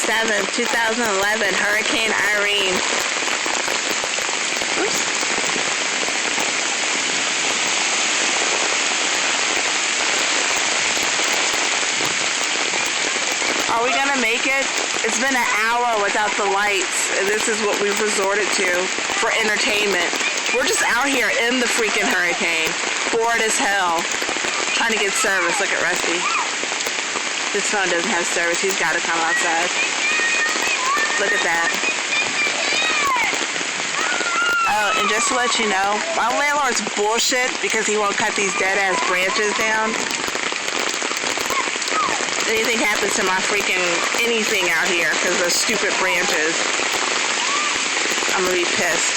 7th, 2011, Hurricane Irene. Oops. Are we gonna make it? It's been an hour without the lights, and this is what we've resorted to for entertainment. We're just out here in the freaking hurricane, bored as hell, trying to get service. Look at Rusty. His phone doesn't have service. He's got to come outside. Look at that. Oh, and just to let you know, my landlord's bullshit because he won't cut these dead-ass branches down. Anything happens to my freaking anything out here because of those stupid branches, I'm gonna be pissed.